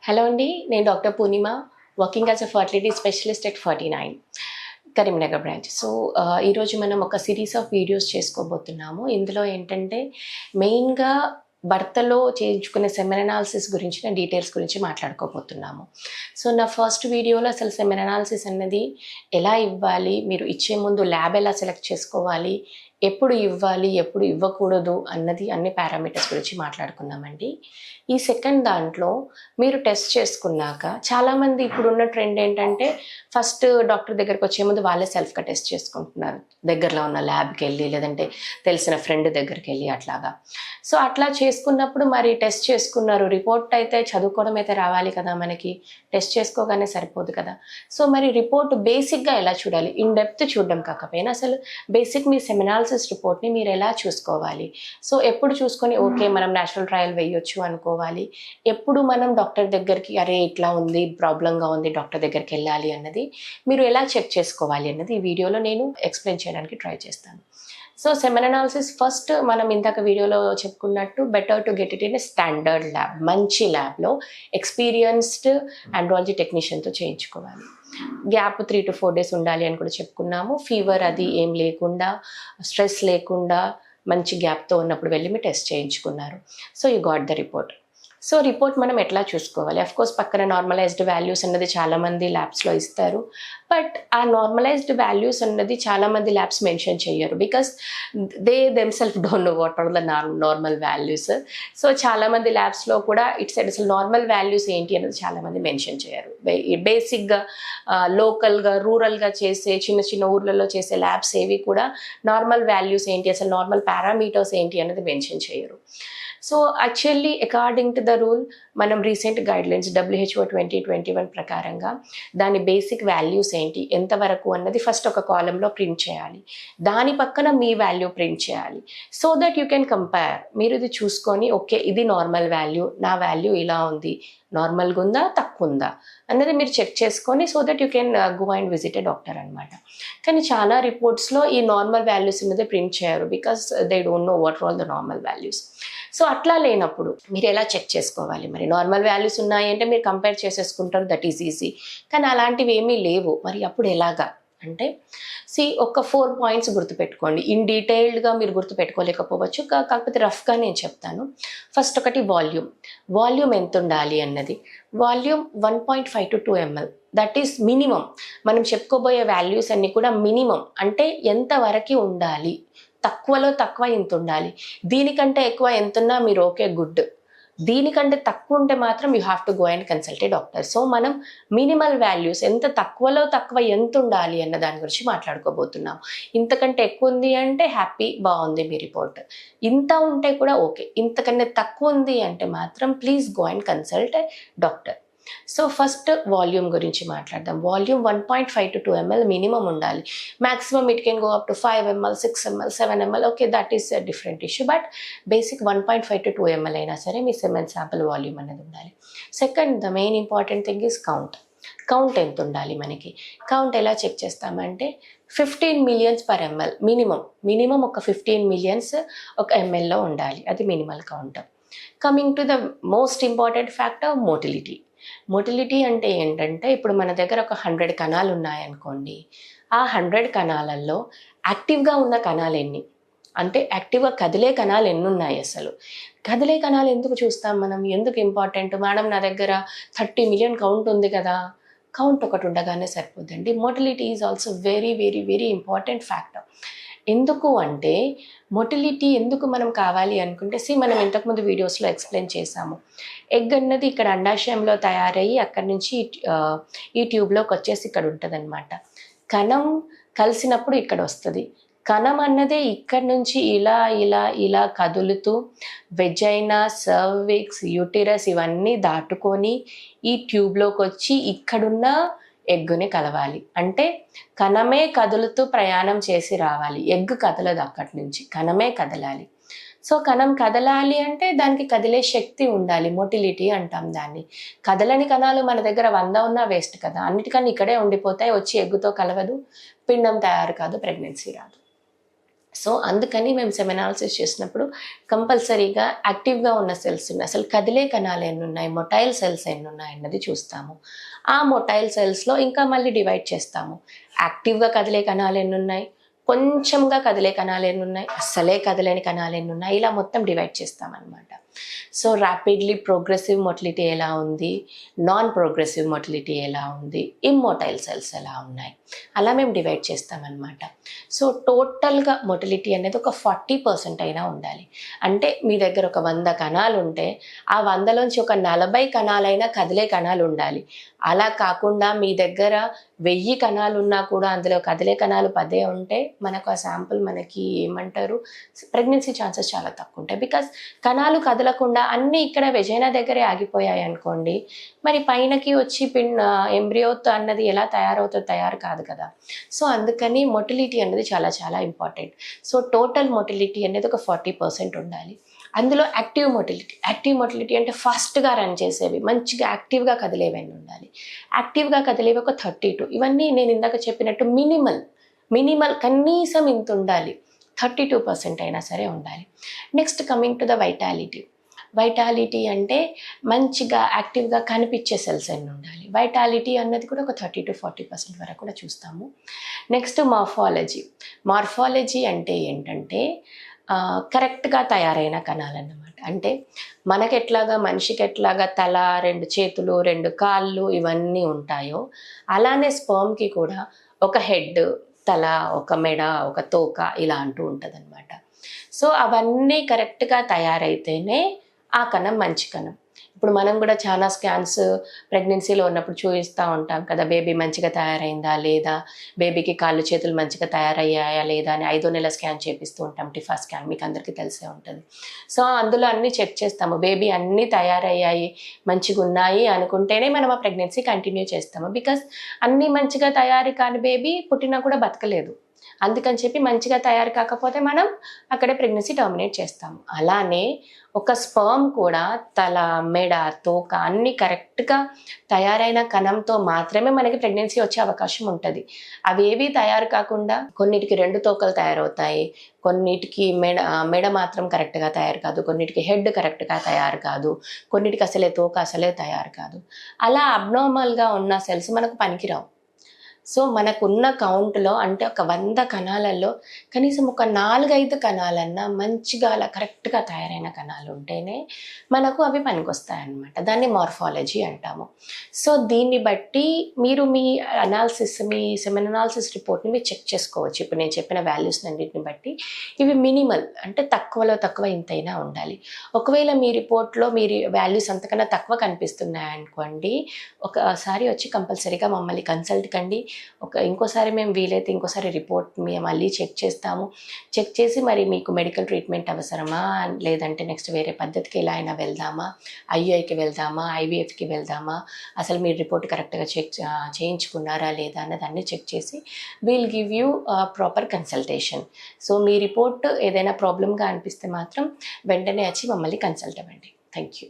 Hello అండి, నేను doctor Purnima, working as a fertility specialist at 49 Karimnagar branch. So ఈరోజు మనం ఒక సిరీస్ ఆఫ్ వీడియోస్ చేసుకోబోతున్నాము. ఇందులో ఏంటంటే మెయిన్గా భర్తలో చేయించుకునే సెమెన్ అనాలిసిస్ గురించిన డీటెయిల్స్ గురించి మాట్లాడుకోబోతున్నాము. సో నా ఫస్ట్ వీడియోలో అసలు సెమెన్ అనాలిసిస్ అన్నది ఎలా ఇవ్వాలి, మీరు ఇచ్చే ముందు ల్యాబ్ ఎలా సెలెక్ట్ చేసుకోవాలి, ఎప్పుడు ఇవ్వాలి ఎప్పుడు ఇవ్వకూడదు అన్నది అన్ని పారామీటర్స్ గురించి మాట్లాడుకున్నామండి. ఈ సెకండ్ దాంట్లో మీరు టెస్ట్ చేసుకున్నాక చాలామంది ఇప్పుడున్న ట్రెండ్ ఏంటంటే ఫస్ట్ డాక్టర్ దగ్గరకు వచ్చే ముందు వాళ్ళే సెల్ఫ్గా టెస్ట్ చేసుకుంటున్నారు, దగ్గరలో ఉన్న ల్యాబ్కి వెళ్ళి లేదంటే తెలిసిన ఫ్రెండ్ దగ్గరికి వెళ్ళి అట్లాగా. సో అట్లా చేసుకున్నప్పుడు మరి టెస్ట్ చేసుకున్నారు, రిపోర్ట్ అయితే చదువుకోవడం అయితే రావాలి కదా, మనకి టెస్ట్ చేసుకోగానే సరిపోదు కదా. సో మరి రిపోర్ట్ బేసిక్గా ఎలా చూడాలి, ఇన్ డెప్త్ చూడడం కాకపోయినా అసలు బేసిక్ మీ సెమినాలిసిస్ రిపోర్ట్ని మీరు ఎలా చూసుకోవాలి. సో ఎప్పుడు చూసుకొని ఓకే మనం నేచురల్ ట్రయల్ వేయొచ్చు అనుకోవాలి, ఎప్పుడు మనం డాక్టర్ దగ్గరికి అరే ఇట్లా ఉంది ప్రాబ్లంగా ఉంది డాక్టర్ దగ్గరికి వెళ్ళాలి అన్నది మీరు ఎలా చెక్ చేసుకోవాలి అన్నది ఈ వీడియోలో నేను ఎక్స్ప్లెయిన్ చేయడానికి ట్రై చేస్తాను. సో సెమెన్ అనాలిసిస్ ఫస్ట్ మనం ఇందాక వీడియోలో చెప్పుకున్నట్టు better to get it in standard lab, మంచి ల్యాబ్లో ఎక్స్పీరియన్స్డ్ ఆండ్రాలజీ టెక్నీషియన్తో చేయించుకోవాలి. గ్యాప్ 3 to 4 days ఉండాలి అని కూడా చెప్పుకున్నాము. ఫీవర్ అది ఏం లేకుండా, స్ట్రెస్ లేకుండా మంచి గ్యాప్తో ఉన్నప్పుడు వెళ్ళి మీరు టెస్ట్ చేయించుకున్నారు. So you got the report. So report మనం ఎట్లా చూసుకోవాలి, అఫ్కోర్స్ పక్కన నార్మలైజ్డ్ వాల్యూస్ అన్నది చాలామంది ల్యాబ్స్లో ఇస్తారు, బట్ ఆ నార్మలైజ్డ్ వాల్యూస్ అన్నది చాలామంది ల్యాబ్స్ మెన్షన్ చేయరు, because they themselves don't know what are the normal values. So చాలామంది ల్యాబ్స్లో కూడా ఇట్స్ అసలు నార్మల్ వాల్యూస్ ఏంటి అనేది చాలామంది మెన్షన్ చేయరు. బేసిక్గా లోకల్గా రూరల్గా చేసే చిన్న చిన్న ఊర్లలో చేసే ల్యాబ్స్ ఏవి కూడా నార్మల్ వాల్యూస్ ఏంటి, అసలు నార్మల్ పారామీటర్స్ ఏంటి అనేది మెన్షన్ చేయరు. So actually according to the rule మనం రీసెంట్ గైడ్లైన్స్ WHO 2021 ప్రకారంగా దాని బేసిక్ వాల్యూస్ ఏంటి ఎంతవరకు అన్నది ఫస్ట్ ఒక కాలంలో ప్రింట్ చేయాలి, దాని పక్కన మీ వాల్యూ ప్రింట్ చేయాలి. So that you can compare, మీరు ఇది చూసుకొని ఓకే ఇది నార్మల్ వాల్యూ, నా వాల్యూ ఇలా ఉంది, నార్మల్గా ఉందా తక్కువ ఉందా అన్నది మీరు చెక్ చేసుకొని so that you can go and visit a doctor అనమాట. కానీ చాలా రిపోర్ట్స్లో ఈ నార్మల్ వాల్యూస్ అనేది ప్రింట్ చేయరు, because they don't know what are the normal values. So అట్లా లేనప్పుడు మీరు ఎలా చెక్ చేసుకోవాలి, మరి నార్మల్ వాల్యూస్ ఉన్నాయి అంటే మీరు కంపేర్ చేసేసుకుంటారు, దట్ ఈజ్ ఈజీ. కానీ అలాంటివి ఏమీ లేవు, మరి అప్పుడు ఎలాగా అంటే ఒక 4 points గుర్తుపెట్టుకోండి. ఇన్ డీటెయిల్డ్గా మీరు గుర్తుపెట్టుకోలేకపోవచ్చు, కాకపోతే రఫ్గా నేను చెప్తాను. ఫస్ట్ ఒకటి వాల్యూమ్ ఎంత ఉండాలి అన్నది. Volume 1.5 to 2 ml, that is minimum. మనం చెప్పుకోబోయే వాల్యూస్ అన్నీ కూడా మినిమం అంటే ఎంతవరకు ఉండాలి, తక్కువలో తక్కువ ఇంత ఉండాలి, దీనికంటే ఎక్కువ ఎంతున్నా మీరు ఓకే గుడ్, దీనికంటే తక్కువ ఉంటే మాత్రం you have to go and consult a doctor. So మనం మినిమల్ వాల్యూస్ ఎంత తక్కువలో తక్కువ ఎంత ఉండాలి అన్న దాని గురించి మాట్లాడుకోబోతున్నాం. ఇంతకంటే ఎక్కువ ఉంది అంటే హ్యాపీ, బాగుంది మీ రిపోర్ట్. ఇంత ఉంటే కూడా ఓకే, ఇంతకంటే తక్కువ ఉంది అంటే మాత్రం please go and consult a doctor. So first volume గురించి మాట్లాడదాం. వాల్యూమ్ 1.5 to 2 ml మినిమం ఉండాలి. Maximum it can go up to 5 ml, 6 ml, 7 ml, okay that is a different issue, but basic 1.5 to 2 ml అయినా సరే మీ semen sample volume అనేది ఉండాలి. Second the main important thing is count ఎంత ఉండాలి మనకి. Count ఎలా check చేస్తామంటే 15 millions per ml minimum ఒక 15 millions ఒక mlలో ఉండాలి, అది minimal count. Coming to the most important factor motility అంటే ఏంటంటే ఇప్పుడు మన దగ్గర ఒక 100 కణాలు ఉన్నాయనుకోండి, ఆ 100 కణాలలో యాక్టివ్గా ఉన్న కణాలు ఎన్ని, అంటే యాక్టివ్గా కదిలే కణాలు ఎన్ని ఉన్నాయి. అసలు కదిలే కణాలు ఎందుకు చూస్తాం మనం, ఎందుకు ఇంపార్టెంట్, మేడం నా దగ్గర 30 million కౌంట్ ఉంది కదా, కౌంట్ ఒకటి ఉండగానే సరిపోద్దండి. Motility is also very very very important factor. ఎందుకు అంటే మొటిలిటీ ఎందుకు మనం కావాలి అనుకుంటే మనం ఇంతకుముందు వీడియోస్లో ఎక్స్ప్లెయిన్ చేసాము. ఎగ్ అన్నది ఇక్కడ అండాశయంలో తయారయ్యి అక్కడి నుంచి ఈ ట్యూబ్లోకి వచ్చేసి ఇక్కడ ఉంటుంది అనమాట. కణం కలిసినప్పుడు ఇక్కడ వస్తుంది. కణం అన్నదే ఇక్కడ నుంచి ఇలా ఇలా ఇలా కదులుతూ వెజైనా, సర్విక్స్, యూటిరస్ ఇవన్నీ దాటుకొని ఈ ట్యూబ్లోకి వచ్చి ఇక్కడున్న ఎగ్గుని కలవాలి. అంటే కణమే కదులుతూ ప్రయాణం చేసి రావాలి, ఎగ్ కదలదు, అక్కడి నుంచి కణమే కదలాలి. సో కణం కదలాలి అంటే దానికి కదిలే శక్తి ఉండాలి, మోటిలిటీ అంటాం దాన్ని. కదలని కణాలు మన దగ్గర 100 ఉన్నా వేస్ట్ కదా, అన్నిటికన్నా ఇక్కడే ఉండిపోతాయి, వచ్చి ఎగ్గుతో కలవదు, పిండం తయారు కాదు, ప్రెగ్నెన్సీ రాదు. సో అందుకని మేము సెమెనాలిసిస్ చేసినప్పుడు కంపల్సరీగా యాక్టివ్గా ఉన్న సెల్స్ ఉన్నాయి, అసలు కదిలే కణాలు ఎన్ని ఉన్నాయి, మొటైల్ సెల్స్ ఎన్ని ఉన్నాయి అన్నది చూస్తాము. ఆ మొటైల్ సెల్స్లో ఇంకా మళ్ళీ డివైడ్ చేస్తాము. యాక్టివ్గా కదిలే కణాలు ఎన్ని ఉన్నాయి, కొంచెంగా కదిలే కణాలు ఎన్ని ఉన్నాయి, అస్సలే కదలేని కణాలు ఎన్ని ఉన్నాయి, ఇలా మొత్తం డివైడ్ చేస్తామన్నమాట. సో ర్యాపిడ్లీ ప్రోగ్రెసివ్ మొటిలిటీ ఎలా ఉంది, నాన్ ప్రోగ్రెసివ్ మొటిలిటీ ఎలా ఉంది, ఇమ్మొటైల్ సెల్స్ ఎలా ఉన్నాయి, అలా మేము డివైడ్ చేస్తామన్నమాట. సో టోటల్గా మొటిలిటీ అనేది ఒక 40% అయినా ఉండాలి. అంటే మీ దగ్గర ఒక 100 కణాలు ఉంటే ఆ 100లోంచి ఒక 40 కణాలైనా కదిలే కణాలు ఉండాలి. అలా కాకుండా మీ దగ్గర 1000 కణాలు ఉన్నా కూడా అందులో కదిలే కణాలు 10 ఉంటే మనకు ఆ శాంపుల్ మనకి ఏమంటారు, ప్రెగ్నెన్సీ ఛాన్సెస్ చాలా తక్కువ ఉంటాయి. బికాస్ కణాలు కదలకుండా అన్నీ ఇక్కడ వెజైనా దగ్గరే ఆగిపోయాయి అనుకోండి, మరి పైనకి వచ్చి ఎంబ్రియోతో అన్నది ఎలా తయారు కాదు కదా. సో అందుకని మొటిలిటీ అనేది చాలా చాలా ఇంపార్టెంట్. సో టోటల్ మొటిలిటీ అనేది ఒక 40% ఉండాలి. అందులో యాక్టివ్ మొటిలిటీ అంటే ఫాస్ట్గా రన్ చేసేవి, మంచిగా యాక్టివ్గా కదిలేవి అని ఉండాలి. యాక్టివ్గా కదిలేవి ఒక 32. ఇవన్నీ నేను ఇందాక చెప్పినట్టు మినిమల్ కనీసం ఇంత ఉండాలి, 32% అయినా సరే ఉండాలి. Next coming to the vitality అంటే మంచిగా యాక్టివ్గా కనిపించే సెల్స్ ఎన్ని ఉండాలి. వైటాలిటీ అన్నది కూడా ఒక 30 to 40% వరకు కూడా చూస్తాము. నెక్స్ట్ మార్ఫాలజీ అంటే ఏంటంటే కరెక్ట్గా తయారైన కణాలు అన్నమాట. అంటే మనిషికి ఎట్లాగా తల, 2 చేతులు, 2 కాళ్ళు ఇవన్నీ ఉంటాయో అలానే స్పర్మ్కి కూడా ఒక హెడ్, తల, ఒక మెడ, ఒక తోక ఇలా అంటూ ఉంటుందన్నమాట. సో అవన్నీ కరెక్ట్గా తయారైతేనే ఆ కణం మంచి కణం. ఇప్పుడు మనం కూడా చాలా స్కాన్స్ ప్రెగ్నెన్సీలో ఉన్నప్పుడు చూపిస్తూ ఉంటాం కదా, బేబీ మంచిగా తయారైందా లేదా, బేబీకి కాళ్ళు చేతులు మంచిగా తయారయ్యాయా లేదా అని 5వ నెల స్కాన్ చేపిస్తూ ఉంటాం, టిఫా స్కాన్, మీకు అందరికీ తెలిసే ఉంటుంది. సో అందులో అన్నీ చెక్ చేస్తాము. బేబీ అన్నీ తయారయ్యాయి, మంచిగా ఉన్నాయి అనుకుంటేనే మనం ఆ ప్రెగ్నెన్సీ కంటిన్యూ చేస్తాము. బికాస్ అన్నీ మంచిగా తయారు కాని బేబీ పుట్టినా కూడా బతకలేదు. అందుకని చెప్పి మంచిగా తయారు కాకపోతే మనం అక్కడే ప్రెగ్నెన్సీ టర్మినేట్ చేస్తాము. అలానే ఒక స్పర్మ్ కూడా తల, మెడ, తోక అన్నీ కరెక్ట్గా తయారైన కణంతో మాత్రమే మనకి ప్రెగ్నెన్సీ వచ్చే అవకాశం ఉంటుంది. అవి ఏవి తయారు కాకుండా కొన్నిటికి 2 తోకలు తయారవుతాయి, కొన్నిటికి మెడ మాత్రం కరెక్ట్గా తయారు కాదు, కొన్నిటికి హెడ్ కరెక్ట్గా తయారు కాదు, కొన్నిటికి అసలే తోక అసలే తయారు కాదు. అలా అబ్నార్మల్గా ఉన్న సెల్స్ మనకు పనికిరావు. సో మనకున్న కౌంట్లో అంటే ఒక 100 కణాలలో కనీసం ఒక 4-5 కణాలన్నా మంచిగా అలా కరెక్ట్గా తయారైన కణాలు ఉంటేనే మనకు అవి పనికొస్తాయి అన్నమాట. దాన్ని మార్ఫాలజీ అంటాము. సో దీన్ని బట్టి మీరు మీ సెమెన్ అనాలిసిస్ రిపోర్ట్ని మీరు చెక్ చేసుకోవచ్చు. ఇప్పుడు నేను చెప్పిన వాల్యూస్ అన్నిటిని బట్టి ఇవి మినిమల్ అంటే తక్కువలో తక్కువ ఇంతైనా ఉండాలి. ఒకవేళ మీ రిపోర్ట్లో మీరు వాల్యూస్ అంతకన్నా తక్కువ కనిపిస్తున్నాయనుకోండి, ఒకసారి వచ్చి కంపల్సరీగా మమ్మల్ని కన్సల్ట్ కండి. ఇంకోసారి మేము వీలైతే ఇంకోసారి రిపోర్ట్ మేము మళ్ళీ చెక్ చేస్తాము. చెక్ చేసి మరి మీకు మెడికల్ ట్రీట్మెంట్ అవసరమా, లేదంటే నెక్స్ట్ వేరే పద్ధతికి ఎలా అయినా వెళ్దామా, ఐయుఐకి వెళ్దామా, ఐవీఎఫ్కి వెళ్దామా, అసలు మీరు రిపోర్ట్ కరెక్ట్గా చేయించుకున్నారా లేదా అన్నది అన్నీ చెక్ చేసి we'll give you proper consultation. So me report ఏదైనా ప్రాబ్లమ్గా అనిపిస్తే మాత్రం వెంటనే వచ్చి మమ్మల్ని కన్సల్ట్ అవ్వండి. Thank you.